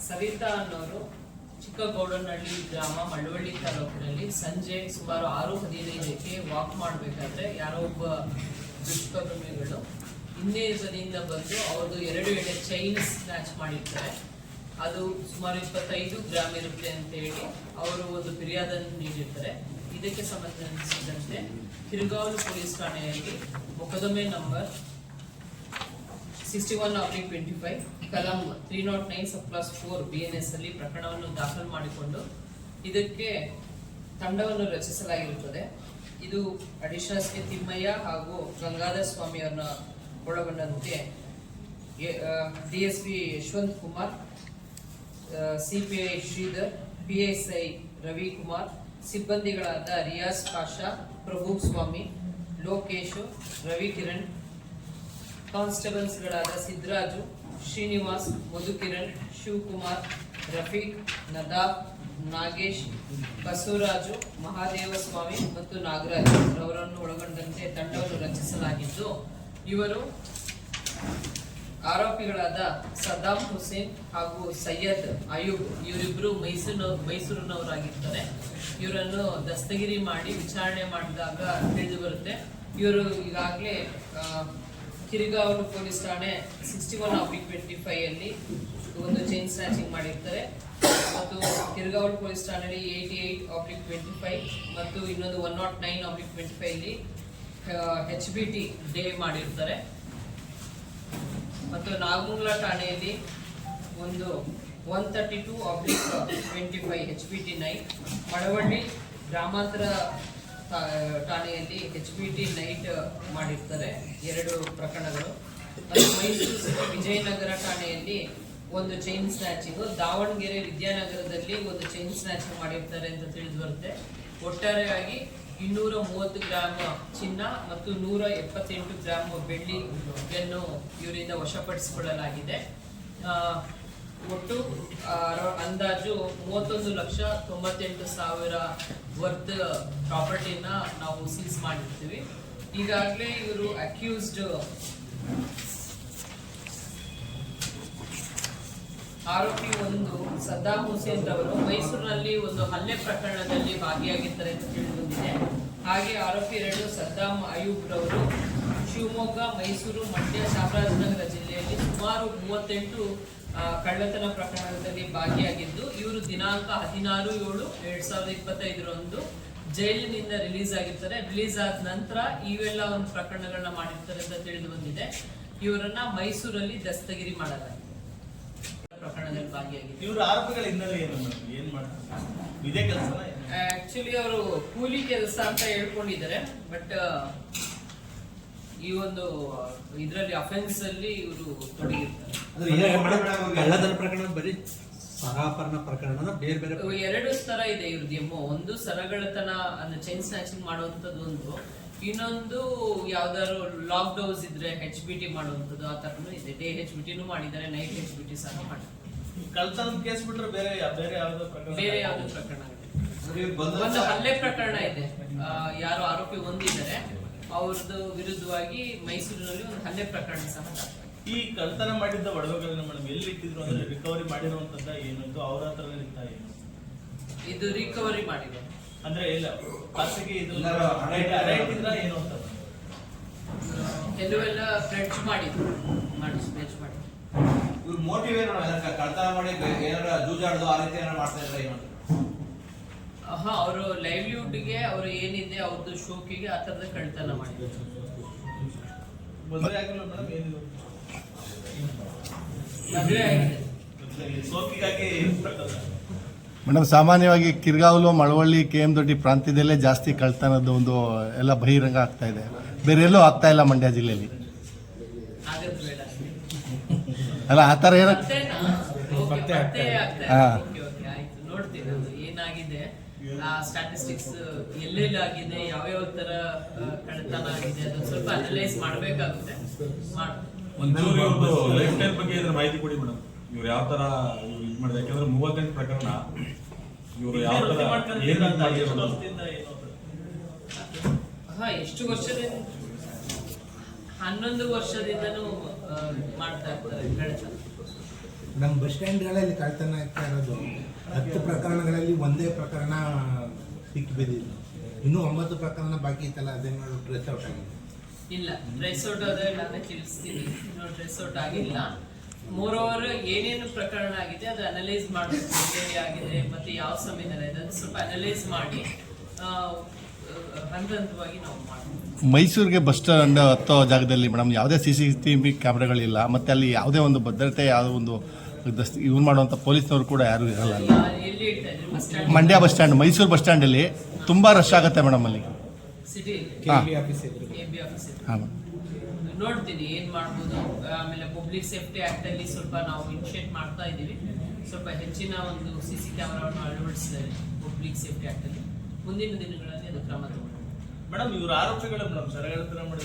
ಸವಿತಾ ಅನ್ನೋರು ಚಿಕ್ಕಗೌಡನಹಳ್ಳಿ ಗ್ರಾಮ ಮಳವಳ್ಳಿ ತಾಲೂಕಿನಲ್ಲಿ ಸಂಜೆ ಸುಮಾರು 6:15ಕ್ಕೆ ವಾಕ್ ಮಾಡಬೇಕಾದ್ರೆ ಯಾರೋ ಒಬ್ಬ ದುಷ್ಕರ್ಮಿಗಳು ಹಿಂದೆ ಬದಿಯಿಂದ ಬಂದು ಅವ್ರದ್ದು 2 ಎಳೆ ಚೈನ್ ಸ್ನ್ಯಾಚ್ ಮಾಡಿರ್ತಾರೆ. ಅದು ಸುಮಾರು 25 ಗ್ರಾಮ್ ಇರುತ್ತೆ ಅಂತ ಹೇಳಿ ಅವರು ಒಂದು ಫಿರ್ಯಾದನ್ನು ನೀಡಿರ್ತಾರೆ. ಇದಕ್ಕೆ ಸಂಬಂಧಿಸಿದಂತೆ ಕಿರ್ಗಾಂವ್ ಪೊಲೀಸ್ ಠಾಣೆಯಲ್ಲಿ ಮೊಕದ್ದಮೆ ನಂಬರ್ 61/25 ಕಲಂ 309/4 BNS ಅಲ್ಲಿ ಪ್ರಕರಣವನ್ನು ದಾಖಲು ಮಾಡಿಕೊಂಡು ಇದಕ್ಕೆ ತಂಡವನ್ನು ರಚಿಸಲಾಗಿರುತ್ತದೆ. ಇದು ಅಡಿಷನಲ್ಸ್ಗೆ ತಿಮ್ಮಯ್ಯ ಹಾಗೂ ಗಂಗಾಧರ ಸ್ವಾಮಿ ಅವರನ್ನ ಒಳಗೊಂಡಂತೆ DSP Yashwant Kumar, CPI Sridhar, PSI Ravikumar, ಸಿಬ್ಬಂದಿಗಳಾದ Riyaz Pasha, ಪ್ರಭು ಸ್ವಾಮಿ, ಲೋಕೇಶ್, ರವಿಕಿರಣ್, ಕಾನ್ಸ್ಟೇಬಲ್ಸ್ಗಳಾದ ಸಿದ್ದರಾಜು, ಶ್ರೀನಿವಾಸ್, ಮಧುಕಿರಣ್, ಶಿವಕುಮಾರ್, ರಫೀಕ್, ನದಾಬ್, ನಾಗೇಶ್, ಬಸವರಾಜು, ಮಹಾದೇವಸ್ವಾಮಿ ಮತ್ತು ನಾಗರಾಜ್ ಅವರನ್ನು ಒಳಗೊಂಡಂತೆ ತಂಡವನ್ನು ರಚಿಸಲಾಗಿದ್ದು, ಇವರು ಆರೋಪಿಗಳಾದ ಸದ್ದಾಂ ಹುಸೇನ್ ಹಾಗೂ ಸೈಯದ್ ಅಯೂಬ್ ಇವರಿಬ್ಬರು ಮೈಸೂರಿನವರಾಗಿರ್ತಾರೆ. ಇವರನ್ನು ದಸ್ತಗಿರಿ ಮಾಡಿ ವಿಚಾರಣೆ ಮಾಡಿದಾಗ ತಿಳಿದು ಬರುತ್ತೆ. ಇವರು ಈಗಾಗಲೇ ಕಿರಿಗಾಂವ್ ಪೊಲೀಸ್ ಠಾಣೆ 61/25 ಅಲ್ಲಿ ಒಂದು ಚೈನ್ ಸ್ನ್ಯಾಚಿಂಗ್ ಮಾಡಿರ್ತಾರೆ ಮತ್ತು ಕಿರಿಗಾಂವ್ ಪೊಲೀಸ್ ಠಾಣೆಯಲ್ಲಿ 88/25 ಮತ್ತು ಇನ್ನೊಂದು 109/25 ಅಲ್ಲಿ HBT ಡೇ ಮಾಡಿರ್ತಾರೆ. ಮತ್ತು ನಾಗಮಂಗಲ ಠಾಣೆಯಲ್ಲಿ ಒಂದು 132/25 HBT ನೈಟ್, ಮಳವಳ್ಳಿ ಗ್ರಾಮಾಂತರ ಠಾಣೆಯಲ್ಲಿ HBT ನೈಟ್ ಮಾಡಿರ್ತಾರೆ 2 ಪ್ರಕರಣಗಳು. ಮತ್ತು ಮೈಸೂರು ವಿಜಯನಗರ ಠಾಣೆಯಲ್ಲಿ ಒಂದು ಚೈನ್ ಸ್ನ್ಯಾಚಿಂಗ್, ದಾವಣಗೆರೆ ವಿದ್ಯಾನಗರದಲ್ಲಿ ಒಂದು ಚೈನ್ ಸ್ನ್ಯಾಚಿಂಗ್ ಮಾಡಿರ್ತಾರೆ ಅಂತ ತಿಳಿದು ಬರುತ್ತೆ. ಒಟ್ಟಾರೆಯಾಗಿ 230 ಗ್ರಾಮ್ ಚಿನ್ನ ಮತ್ತು 178 ಗ್ರಾಮ್ ಬೆಳ್ಳಿಯನ್ನು ಇವರಿಂದ ವಶಪಡಿಸಿಕೊಳ್ಳಲಾಗಿದೆ. ಒಟ್ಟು ಅಂದಾಜು 31,98,000 ವರ್ತ್ ಪ್ರಾಪರ್ಟಿನ ನಾವು ಸೀಸ್ ಮಾಡಿರ್ತೀವಿ. ಈಗಾಗಲೇ ಇವರು ಅಕ್ಯೂಸ್ಡ್ ಆರೋಪಿ ಒಂದು ಸದ್ದಾಂ ಹುಸೇನ್ ರವರು ಮೈಸೂರಿನಲ್ಲಿ ಒಂದು ಹಲ್ಲೆ ಪ್ರಕರಣದಲ್ಲಿ ಭಾಗಿಯಾಗಿದ್ದಾರೆ ಅಂತ ತಿಳಿದುಬಂದಿದೆ. ಹಾಗೆ ಆರೋಪಿ 2 ಸದ್ದಾಂ ಅಯೂಬ್ ರವರು ಶಿವಮೊಗ್ಗ, ಮೈಸೂರು, ಮಂಡ್ಯ, ಚಾಮರಾಜನಗರ ಜಿಲ್ಲೆಯಲ್ಲಿ ಸುಮಾರು 38 ಕಳ್ಳತನ ಪ್ರಕರಣದಲ್ಲಿ ಭಾಗಿಯಾಗಿದ್ದು, ಇವರು ದಿನಾಂಕ 16/7/2025 ಜೈಲಿನಿಂದ ರಿಲೀಸ್ ಆಗಿರ್ತಾರೆ. ರಿಲೀಸ್ ಆದ ನಂತರ ಇವೆಲ್ಲ ಒಂದು ಪ್ರಕರಣಗಳನ್ನ ಮಾಡಿರ್ತಾರೆ ಅಂತ ತಿಳಿದು ಬಂದಿದೆ. ಇವರನ್ನ ಮೈಸೂರಲ್ಲಿ ದಸ್ತಗಿರಿ ಮಾಡಲಾಗಿದೆ. ಪ್ರಕರಣದಲ್ಲಿ ಭಾಗಿಯಾಗಿದೆ. ಇವರು ಆರೋಪಿಗಳ ಹಿನ್ನೆಲೆ ಏನ್ ಮಾಡ್ತಾರೆ? ಇದೇ ಕೆಲಸ ಆಕ್ಚುಲಿ ಅವರು ಕೂಲಿ ಕೆಲಸ ಅಂತ ಹೇಳ್ಕೊಂಡಿದ್ದಾರೆ. ಬಟ್ ಈ ಒಂದು ಇದರಲ್ಲಿ ಅಫೆನ್ಸ್ ಅಲ್ಲಿ ಇವರು ತೊಡಗಿರ್ತಾರೆ. ಕಳ್ಳತನ ಪ್ರಕರಣ ಬರೀ ಸರಾಪರಣ ಪ್ರಕರಣ ಬೇರೆ ಬೇರೆ 2 ಸ್ತರ ಇದೆ ಇವ್ರದ್ದು. ಒಂದು ಸರಗಳತನ ಅಂದ್ರೆ ಚೈನ್ ಸ್ನ್ಯಾಚಿಂಗ್ ಮಾಡುವಂತದ್ದು ಒಂದು, ಇನ್ನೊಂದು ಯಾವ್ದಾದ್ರು ಲಾಕ್ ಡೌಸ್ ಇದ್ರೆ HBT ಮಾಡುವಂತದ್ದು, ಆ ತರನು ಇದೆ. ಡೇ HBT ಮಾಡಿದ್ದಾರೆ, ನೈಟ್ HBT ಸಹ ಮಾಡಿದ್ದಾರೆ. ಕಳ್ಳತನದ ಕೇಸ್ ಬಿಟ್ರೆ ಬೇರೆ ಯಾವ್ದೋ ಪ್ರಕರಣ ಇದೆ. ಒಂದು ಹಲ್ಲೆ ಪ್ರಕರಣ ಇದೆ. ಯಾರು ಆರೋಪಿ ಹೊಂದಿದ್ದಾರೆ ಅವ್ರದ್ದು ವಿರುದ್ಧವಾಗಿ ಮೈಸೂರಿನಲ್ಲಿ ಒಂದು ಹಲ್ಲೆ ಪ್ರಕರಣ ಸಹ ದಾಖಲಾಗಿದೆ. ಈ ಕಳ್ಳತನ ಮಾಡಿದ್ದ ಒಡವೆಗಳನ್ನ ಮೇಡಮ್ ಎಲ್ಲಿ ಇಟ್ಟಿದ್ರು ಅಂದ್ರೆ ರಿಕವರಿ ಮಾಡಿರುವಂತದ್ದ ಏನು ಅವ್ರ ಹತ್ರ ಇರ್ತಾ ಏನು? ಇದು ರಿಕವರಿ ಮಾಡಿದೆ ಅಂದ್ರೆ ಇಲ್ಲ ಖಾಸಗಿ ಇದು ಏನು ಅಂತ ಕೆಲವೆಲ್ಲ ಫ್ರೆಂಚ್ ಮಾಡಿದ್ರು ಸ್ಪೆಚ್ ಮಾಡಿ. ಇವ್ರ ಮೋಟಿವ್ ಏನು? ಕಳ್ಳತನ ಮಾಡಿ ಏನಾರ ಜೂಜಾಡ್ದು ಆ ರೀತಿ ಏನಾರ ಮಾಡ್ತಾ ಇದ್ರೆ ಏನು? ಅವರು ಲೈವ್ಲಿಹುಡ್ಗೆ ಅವರು ಏನಿದೆ ಅವ್ರದ್ದು ಶೋಕಿಗೆ ಆ ತರದ ಕಳ್ಳತನ ಮಾಡಿದ್ರು. ಮದುವೆ ಆಗಿಲ್ಲ ಮೇಡಮ್? ಏನಿದೆ ಮದುವೆ ಆಗಿದೆ. ಸೋಕಿಗಾಗಿ ಮೇಡಮ್, ಸಾಮಾನ್ಯವಾಗಿ ಕಿರ್ಗಾವ್ಲು, ಮಳವಳ್ಳಿ, KM ದೊಡ್ಡಿ ಪ್ರಾಂತ್ಯದಲ್ಲೇ ಜಾಸ್ತಿ ಕಳ್ತನದ್ದು ಒಂದು ಎಲ್ಲ ಬಹಿರಂಗ ಆಗ್ತಾ ಇದೆ. ಬೇರೆ ಎಲ್ಲೂ ಆಗ್ತಾ ಇಲ್ಲ ಮಂಡ್ಯ ಜಿಲ್ಲೆಯಲ್ಲಿ. ಅಲ್ಲ ಆ ಥರ ಏನೋ ನೋಡ್ತೀನಿ ಏನಾಗಿದೆ, ಸ್ಟ್ಯಾಟಿಸ್ಟಿಕ್ಸ್ ಎಲ್ಲೆಲ್ಲಿ ಆಗಿದೆ, ಯಾವ್ಯಾವ ತರ ಕಳ್ಳತನ ಆಗಿದೆ ಅದನ್ನ ಸ್ವಲ್ಪ ಅನಲೈಸ್ ಮಾಡಬೇಕಾಗುತ್ತೆ. ಲೈಫ್ ಸ್ಟೈಲ್ ಬಗ್ಗೆ ಮಾಹಿತಿ ಕೊಡಿ ಮೇಡಮ್. ಇವ್ರು ಯಾವ ತರ ಇದು ಮಾಡಿದೆ? ಯಾಕಂದ್ರೆ 38 ಪ್ರಕರಣ ಇವರು ಯಾವ ತರ ಎಷ್ಟು ವರ್ಷದಿಂದ 11 ವರ್ಷದಿಂದನೂ ಮಾಡ್ತಾ ಇರ್ತಾರೆ ಕಳ್ಳತನ. ನಮ್ಮ ಬಸ್ ಸ್ಟ್ಯಾಂಡ್ಗಳಲ್ಲಿ ಕಳ್ತನ ಆಗ್ತಾ ಇರೋದು 10 ಪ್ರಕರಣಗಳಲ್ಲಿ ಒಂದೇ ಪ್ರಕರಣ ಸಿಕ್ಕಿ ಬಿದ್ದಿದ್ದು, ಇನ್ನೂ 9 ಪ್ರಕರಣ ಬಾಕಿ ಇತ್ತಲ್ಲ, ಅದೇನೋ ಟ್ರೇಸ್ ಔಟ್ ಆಗಿದೆ. ಇಲ್ಲ, ಟ್ರೇಸ್ ಔಟ್ ಆದ್ರೆ ನಾನೇ ತಿಳಿಸ್ತೀನಿ, ಇನ್ನೂ ಟ್ರೇಸ್ ಔಟ್ ಆಗಿಲ್ಲ. ಮೋರೋವರ್ ಏನೇನು ಪ್ರಕರಣ ಆಗಿದೆ ಅದು ಅನಲೈಸ್ ಮಾಡಬೇಕು, ಎಲ್ಲಿ ಆಗಿದೆ ಮತ್ತೆ ಯಾವ ಸಮಯದಲ್ಲಿ ಇದೆ ಅದು ಸ್ವಲ್ಪ ಅನಲೈಸ್ ಮಾಡಿ ಹಂತ ಹಂತವಾಗಿ ನಾವು ಮಾಡ್ತೀವಿ. ಮೈಸೂರಿಗೆ ಬಸ್ ಸ್ಟ್ಯಾಂಡ್ ಹತ್ತೋ ಜಾಗದಲ್ಲಿ ಮೇಡಮ್ ಯಾವುದೇ CCTV ಕ್ಯಾಮ್ರಾಗಳಿಲ್ಲ, ಮತ್ತೆ ಅಲ್ಲಿ ಯಾವುದೇ ಒಂದು ಭದ್ರತೆ ಯಾವುದೋ ಒಂದು ಇವ್ರು ಮಾಡುವಂಥ ಪೊಲೀಸ್ನವರು ಕೂಡ ಯಾರು ಇರಲ್ಲ ಅಲ್ಲಿ. ಎಲ್ಲಿ ಇಡ್ತಾ ಇದ್ರಿ bus stand? Mandya bus stand, Mysuru bus ಸ್ಟ್ಯಾಂಡಲ್ಲಿ ತುಂಬ ರಶ್ ಆಗುತ್ತೆ ಮೇಡಮ್ ಅಲ್ಲಿ. ಸಿಟಿ ಹಾಂ AB ಆಫೀಸ್ ಇದೆ. ಹಾಂ ನೋಡ್ತೀನಿ ಏನ್ ಮಾಡ್ಬೋದು. ಆಮೇಲೆ ಪಬ್ಲಿಕ್ ಸೇಫ್ಟಿ ಆಕ್ಟ್ ಅಲ್ಲಿ ಸ್ವಲ್ಪ ನಾವು ಇನಿಷಿಯೇಟ್ ಮಾಡ್ತಾ ಇದೀವಿ, ಸ್ವಲ್ಪ ಹೆಚ್ಚಿನ ಒಂದು CC ಕ್ಯಾಮೆರಾವನ್ನು ಅಳವಡಿಸಿದ್ದಾರೆ ಪಬ್ಲಿಕ್ ಸೇಫ್ಟಿ ಆಕ್ಟ್ ಅಲ್ಲಿ. ಮುಂದಿನ ದಿನಗಳಲ್ಲಿ ಅದು ಕ್ರಮ ತಗೊಳ್ಳಿ. ಮೇಡಮ್ ಇವ್ರ ಆರೋಪಿಗಳು ಮೇಡಮ್ ಸರಗಳ್ಳತನ ಮಾಡಿದ